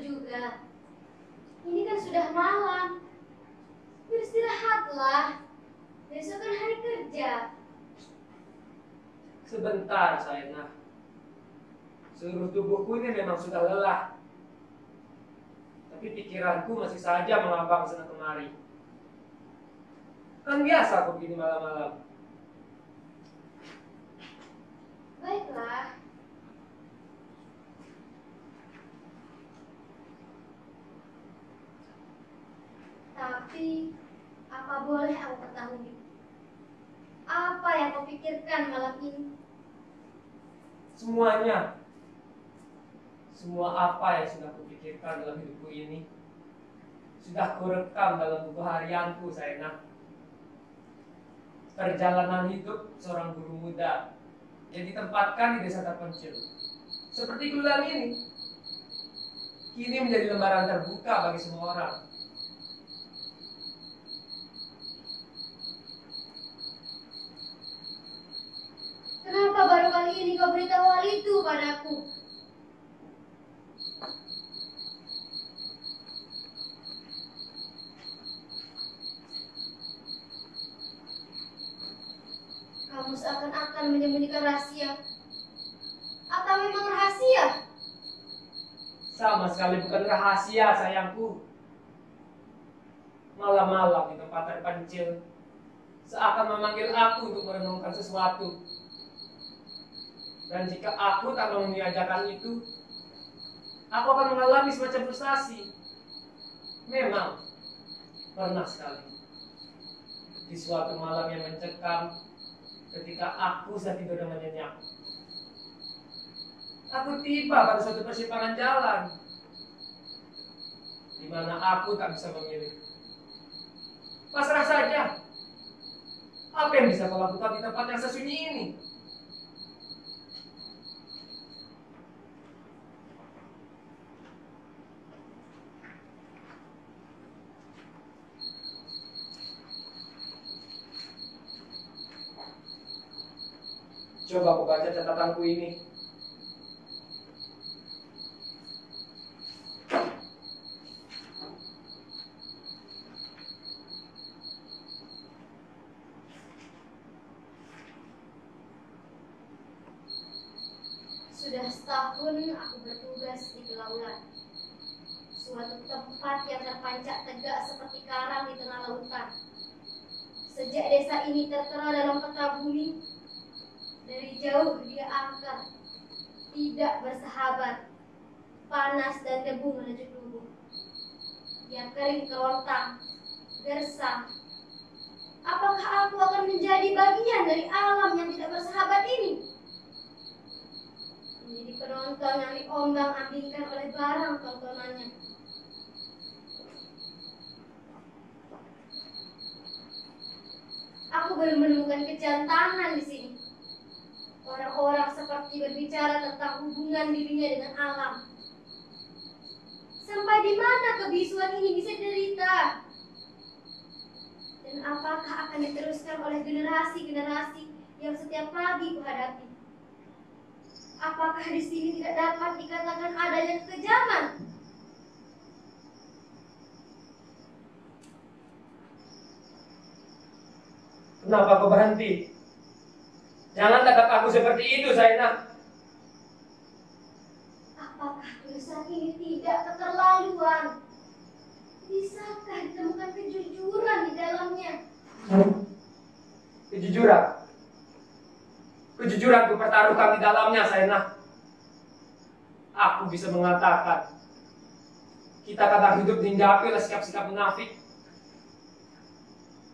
juga. Ini kan sudah malam. Beristirahatlah. Besok kan hari kerja. Sebentar, Saena. Seluruh tubuhku ini memang sudah lelah. Tapi pikiranku masih saja mengambang sana kemari. Kan biasa aku begini malam-malam. Baiklah. Tapi, apa boleh aku ketahui? Apa yang kau pikirkan malam ini? Semuanya. Semua apa yang sudah kupikirkan dalam hidupku ini sudah kurekam dalam buku harianku, Saena. Perjalanan hidup seorang guru muda yang ditempatkan di desa terpencil seperti Klulang ini kini menjadi lembaran terbuka bagi semua orang. Kenapa baru kali ini kau beritahu hal itu padaku? Kamu seakan-akan menyembunyikan rahasia. Atau memang rahasia? Sama sekali bukan rahasia, sayangku. Malam-malam di tempat terpencil seakan memanggil aku untuk merenungkan sesuatu. Dan jika aku tak mau mengajarkan itu, aku akan mengalami semacam frustasi. Memang pernah sekali di suatu malam yang mencekam, ketika aku sedang tidur dengan nyenyak, aku tiba pada suatu persimpangan jalan di mana aku tak bisa memilih. Pasrah saja. Apa yang bisa kau lakukan di tempat yang sesunyi ini? Coba aku baca catatanku ini. Sudah setahun aku bertugas di Kelaulan, suatu tempat yang terpancak tegak seperti karang di tengah lautan. Sejak desa ini tertera dalam peta bumi, dari jauh dia angker, tidak bersahabat, panas dan debu menuju tubuh. Yang kering kerontang, gersang. Apakah aku akan menjadi bagian dari alam yang tidak bersahabat ini? Menjadi penonton yang diombang-ambingkan oleh barang tontonannya. Aku belum menemukan kejantanan di sini. Orang-orang seperti berbicara tentang hubungan dirinya dengan alam. Sampai di mana kebisuan ini bisa derita? Dan apakah akan diteruskan oleh generasi-generasi yang setiap pagi kuhadapi? Apakah di sini tidak dapat dikatakan adanya kekejaman? Kenapa kau berhenti? Jangan tatap aku seperti itu, Saena. Apakah tulisan ini tidak keterlaluan? Bisakah ditemukan kejujuran di dalamnya? Kejujuran. Kejujuran ku pertaruhkan di dalamnya, Saena. Aku bisa mengatakan kita kadang hidup dihinggapi oleh sikap-sikap munafik.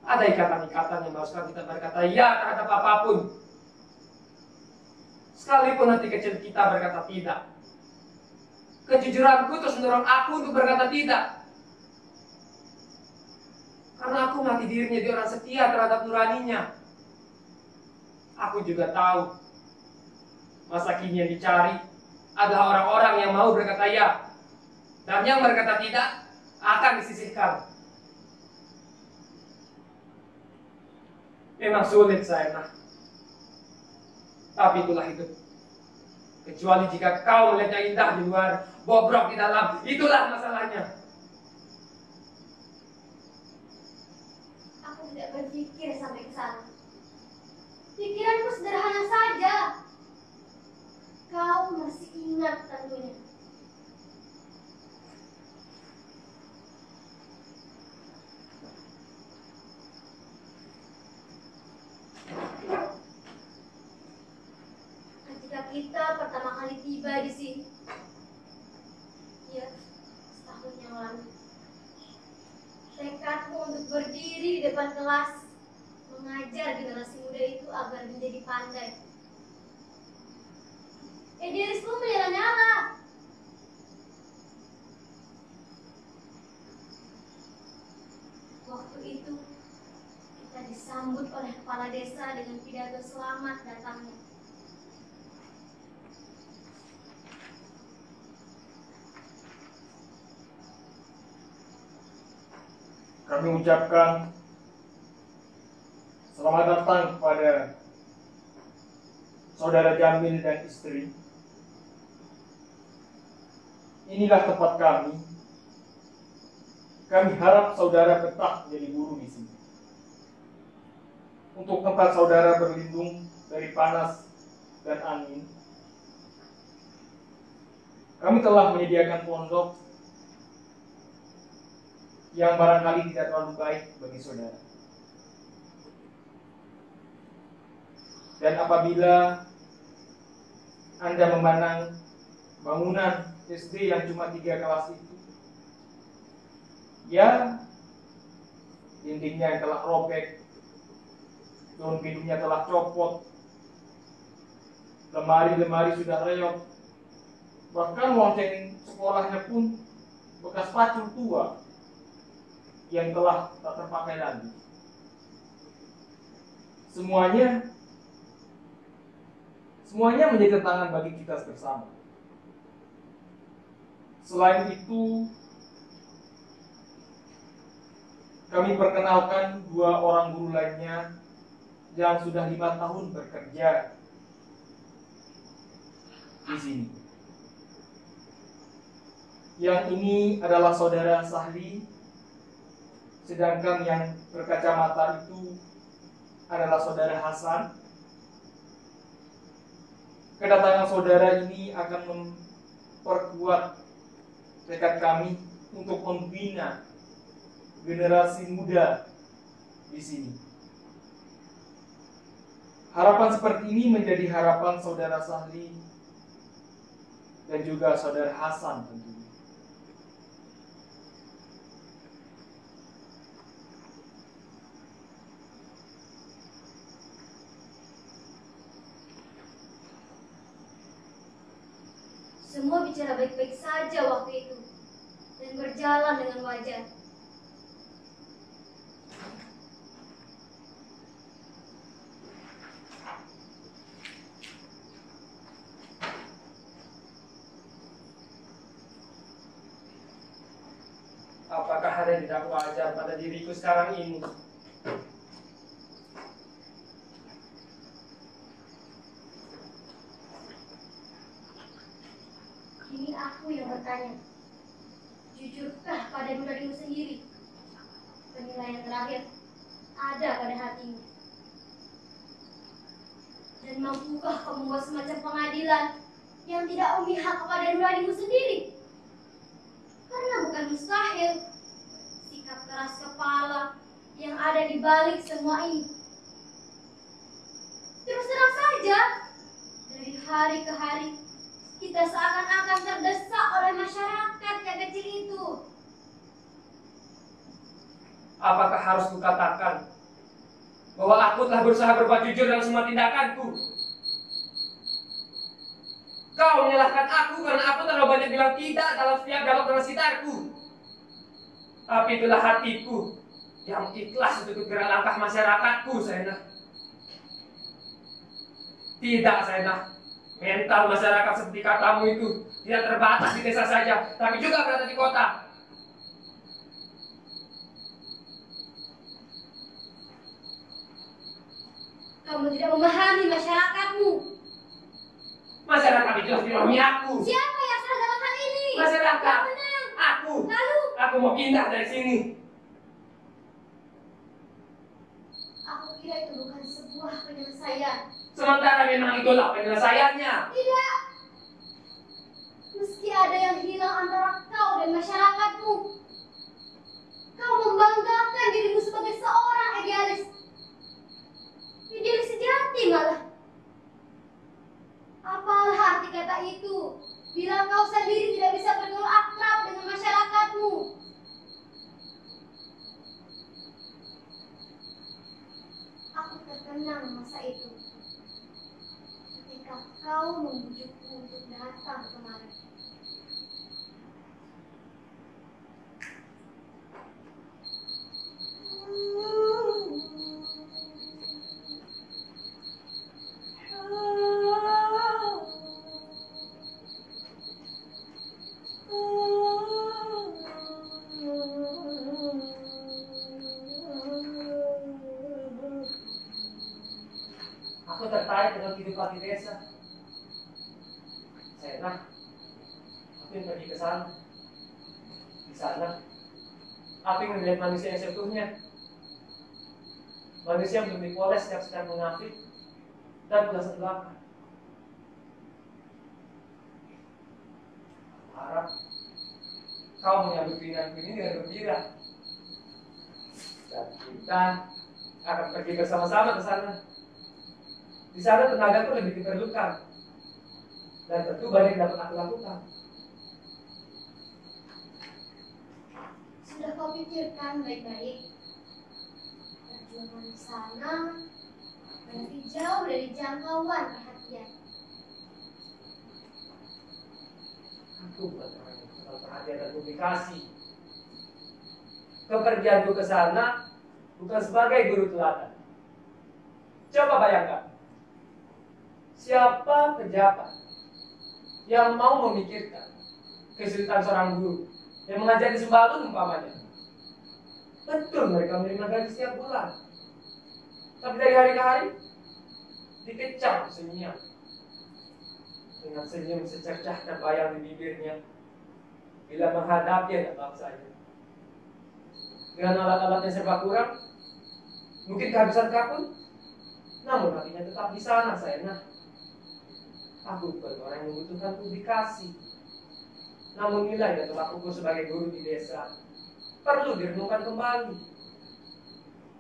Ada ikatan-ikatan yang mengharuskan kita berkata ya terhadap apapun, sekalipun hati kecil kita berkata tidak. Kejujuranku terus mendorong aku untuk berkata tidak, karena aku mati dirinya di orang setia terhadap nuraninya. Aku juga tahu masa kini yang dicari adalah orang-orang yang mau berkata ya, dan yang berkata tidak akan disisihkan. Memang sulit, Saena. Tapi itulah hidup. Kecuali jika kau melihatnya indah di luar, bobrok di dalam, itulah masalahnya. Aku tidak berpikir sampai ke sana. Pikiranku sederhana saja. Kau masih ingat tentunya. Ketika kita pertama kali tiba di sini, ya, setahun yang lalu, tekadmu untuk berdiri di depan kelas, mengajar generasi muda itu agar menjadi pandai. Idealismu menyala-nyala. Waktu itu, kita disambut oleh kepala desa dengan pidato selamat datangnya. Kami ucapkan selamat datang kepada Saudara Jamil dan istri. Inilah tempat kami. Kami harap saudara betah menjadi guru di sini. Untuk tempat saudara berlindung dari panas dan angin, kami telah menyediakan pondok yang barangkali tidak terlalu baik bagi saudara. Dan apabila Anda memandang bangunan SD yang cuma 3 kelas itu, ya, dindingnya yang telah robek, daun pintunya telah copot, lemari-lemari sudah reot, bahkan lonceng sekolahnya pun bekas pacul tua yang telah tak terpakai lagi. Semuanya menjadi tantangan bagi kita bersama. Selain itu, kami perkenalkan 2 orang guru lainnya yang sudah 5 tahun bekerja di sini. Yang ini adalah saudara Sahli, sedangkan yang berkacamata itu adalah saudara Hasan. Kedatangan saudara ini akan memperkuat tekad kami untuk membina generasi muda di sini. Harapan seperti ini menjadi harapan saudara Sahli dan juga saudara Hasan tentunya. Semua bicara baik-baik saja waktu itu dan berjalan dengan wajar. Apakah ada yang tidak wajar pada diriku sekarang ini? Kini aku yang bertanya, jujurkah pada dirimu sendiri? Penilaian terakhir ada pada hatimu. Dan mampukah kau membuat semacam pengadilan yang tidak memihak kepada nuranimu sendiri? Karena bukan mustahil sikap keras kepala yang ada di balik semua ini. Terus terang saja, dari hari ke hari kita seakan-akan terdesak oleh masyarakat yang kecil itu. Apakah harus kukatakan bahwa aku telah berusaha berbuat jujur dalam semua tindakanku? Kau menyalahkan aku karena aku terlalu banyak bilang tidak dalam setiap dialog dengan sekitarku. Tapi itulah hatiku yang ikhlas untuk gerak langkah masyarakatku, Sena. Tidak, Sena. Mental masyarakat seperti katamu itu tidak terbatas di desa saja, tapi juga berada di kota. Kamu tidak memahami masyarakatmu. Masyarakat itu harus dibohongi aku. Siapa yang salah dalam hal ini? Masyarakat. Yang menang. Aku. Lalu? Aku mau pindah dari sini. Aku kira itu bukan sebuah penyelesaian. Sementara memang itulah penyelesaiannya. Tidak. Meski ada yang hilang antara kau dan masyarakatmu, kau membanggakan dirimu sebagai seorang idealis. Idealis sejati malah. Apalah arti kata itu bila kau sendiri tidak bisa bergaul akrab dengan masyarakatmu? Aku terkenang masa itu ketika kau membujukku untuk datang kemari. Aku tertarik dengan kehidupan di desa. Saya aku yang pergi ke sana. Di sana, aku ingin melihat manusia yang seutuhnya. Manusia yang belum dipoles setiap sedang munafik dan berasa belaka. Aku harap kau menyambut keinginanku ini dengan gembira. Dan kita akan pergi bersama-sama ke sana. Di sana tenagaku lebih diperlukan. Dan tentu banyak yang dapat aku lakukan. Sudah kau pikirkan baik-baik? Perjuangan di sana berarti jauh dari jangkauan perhatian. Aku bukan orang yang soal perhatian dan publikasi. Kepergianku ke sana bukan sebagai guru teladan. Coba bayangkan, siapa pejabat yang mau memikirkan kesulitan seorang guru yang mengajar di Sembalun umpamanya? Betul mereka menerima gaji setiap bulan, tapi dari hari ke hari dikecam senyum dengan senyum secercah terbayang di bibirnya bila menghadapi anak bangsanya. Dengan alat-alatnya serba kurang, mungkin kehabisan kapun, namun hatinya tetap di sana. Aku bukan orang yang membutuhkan publikasi, namun nilai dan tolak ukur sebagai guru di desa perlu direnungkan kembali.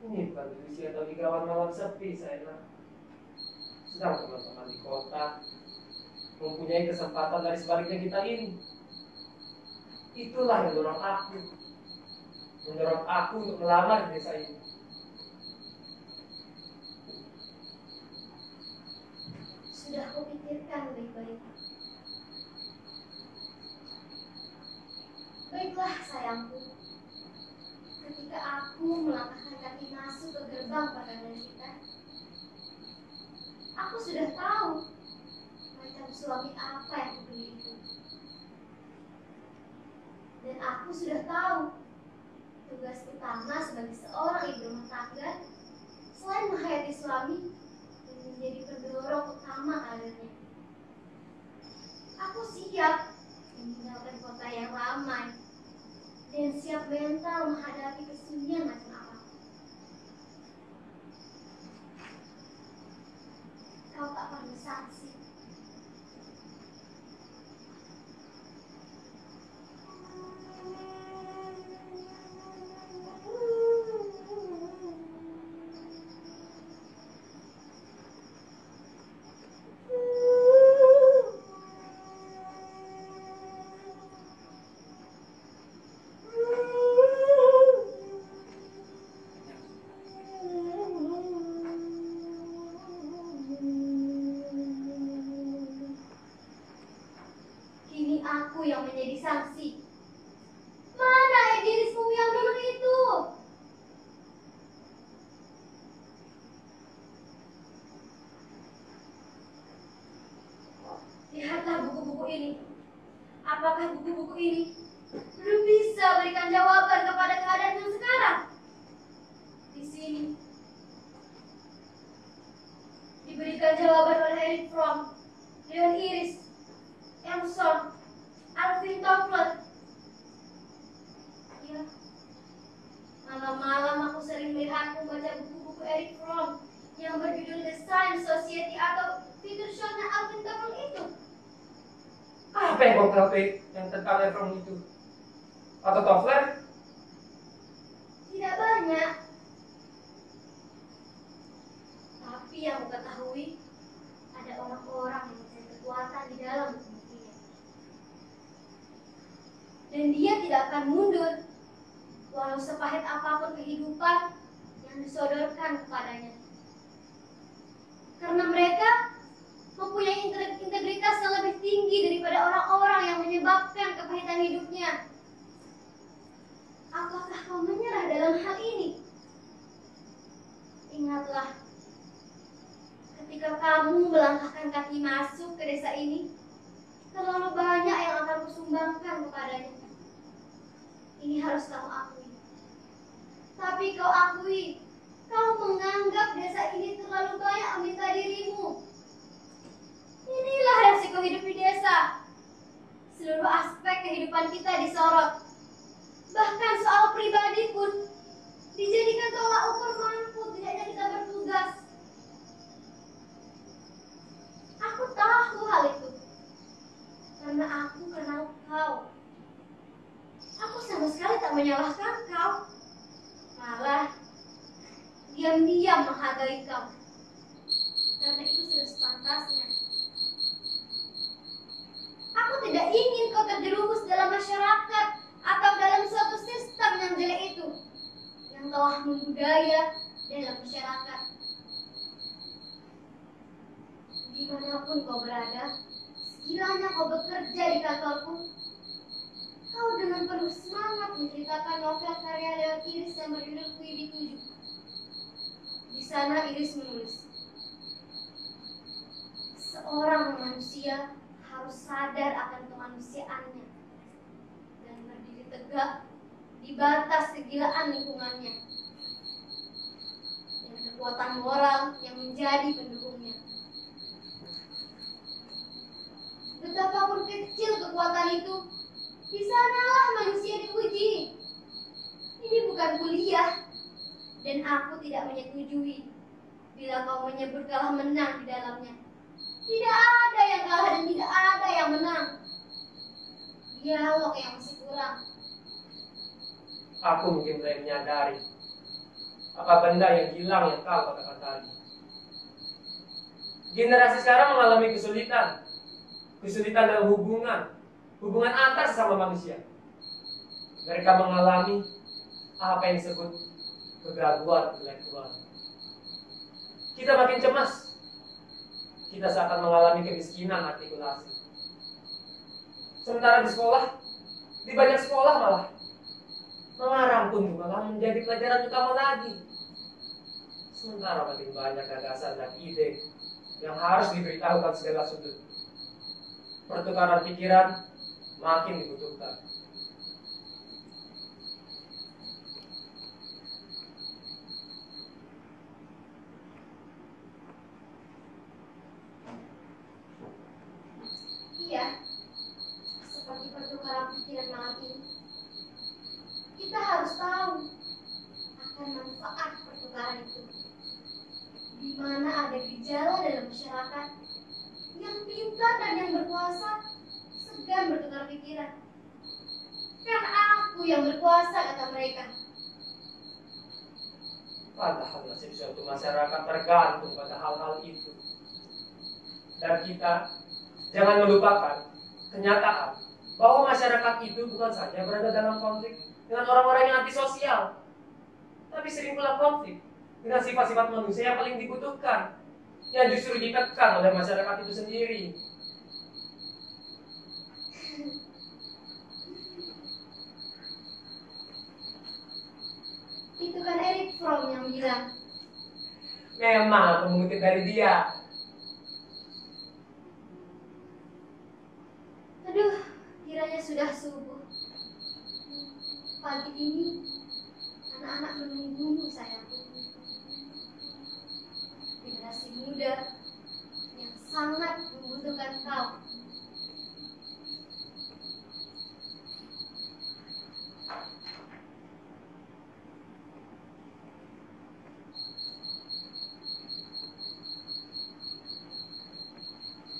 Ini bukan puisi atau igawan malam sepi. Sedang teman-teman di kota mempunyai kesempatan dari sebaliknya kita ini. Itulah yang mendorong aku untuk melamar di desa ini. Sudah kau pikirkan baik-baik? Baiklah sayangku, ketika aku melangkahkan kaki masuk ke gerbang perkahwinan kita, aku sudah tahu macam suami apa yang kupilih itu. Dan aku sudah tahu tugas utama sebagai seorang ibu rumah tangga selain menghayati suami menjadi pendorong utama karirnya. Aku siap meninggalkan kota yang ramai dan siap mental menghadapi kesunyian macam apapun. Kau tak perlu saksi. Kini aku yang menjadi saksi. Mana idealismu yang dulu itu? Lihatlah buku-buku ini. Apakah buku-buku ini belum bisa berikan jawaban kepada keadaan yang sekarang? Di sini diberikan jawaban oleh Eric Fromm Leon Iris, Emerson, Alvin Toffler. Ya, malam-malam aku sering melihatmu baca buku-buku Eric Fromm yang berjudul The Science Society atau fitur shownya Alvin Toffler itu. Apa yang kau tahu yang tentang Efron itu? Atau Toffler? Tidak banyak. Tapi yang aku ketahui, ada orang-orang yang mencari kekuatan di dalam buku-bukunya. Dan dia tidak akan mundur, walau sepahit apapun kehidupan yang disodorkan kepadanya. Karena mereka mempunyai integritas yang lebih tinggi daripada orang-orang yang menyebabkan kepahitan hidupnya. Apakah kau menyerah dalam hal ini? Ingatlah, ketika kamu melangkahkan kaki masuk ke desa ini, terlalu banyak yang akan kusumbangkan kepadanya. Ini harus kamu akui. Tapi kau akui, kau menganggap desa ini terlalu banyak meminta dirimu. Inilah resiko hidup di desa. Seluruh aspek kehidupan kita disorot. Bahkan soal pribadi pun dijadikan tolak ukur mampu tidaknya kita bertugas. Aku tahu hal itu karena aku kenal kau. Aku sama sekali tak menyalahkan kau, malah diam-diam menghargai kau, karena itu sudah sepantasnya. Aku tidak ingin kau terjerumus dalam masyarakat atau dalam suatu sistem yang jelek itu, yang telah membudaya dalam masyarakat. Dimanapun kau berada, sekiranya kau bekerja di kantorku, kau dengan penuh semangat menceritakan novel karya Leon Iris yang berjudul Quibi 7. Di sana Iris menulis, seorang manusia harus sadar akan kemanusiaannya dan berdiri tegak di batas kegilaan lingkungannya dan kekuatan moral yang menjadi pendukungnya. Betapapun kecil kekuatan itu, di sanalah manusia diuji. Ini bukan kuliah, dan aku tidak menyetujui bila kau menyebut kalah menang di dalamnya. Tidak ada yang kalah dan tidak ada yang menang. Dialog yang masih kurang. Aku mungkin mulai menyadari apa benda yang hilang yang kau katakan tadi. Generasi sekarang mengalami kesulitan dalam hubungan antar sesama manusia. Mereka mengalami apa yang disebut kegagalan intelektual. Kita makin cemas. Kita seakan mengalami kemiskinan artikulasi. Sementara di banyak sekolah malah mengarang pun malah menjadi pelajaran utama lagi. Sementara makin banyak gagasan dan ide yang harus diberitahukan segala sudut. Pertukaran pikiran makin dibutuhkan. Iya, seperti pertukaran pikiran malam ini, kita harus tahu akan manfaat pertukaran itu. Di mana ada gejala dalam masyarakat yang pintar dan yang berkuasa segan bertukar pikiran. Kan aku yang berkuasa, kata mereka. Padahal nasib suatu masyarakat tergantung pada hal-hal itu. Dan kita jangan melupakan kenyataan bahwa masyarakat itu bukan saja berada dalam konflik dengan orang-orang yang antisosial, tapi sering pula konflik dengan sifat-sifat manusia yang paling dibutuhkan, yang justru ditekan oleh masyarakat itu sendiri. Itu kan Eric Fromm yang bilang. Memang aku mengutip dari dia. Aduh, kiranya sudah subuh. Pagi ini anak-anak menunggumu, sayangku. Generasi muda yang sangat membutuhkan kau.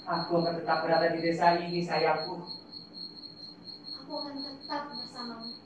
Aku akan tetap berada di desa ini, sayangku. Aku akan tetap bersamamu.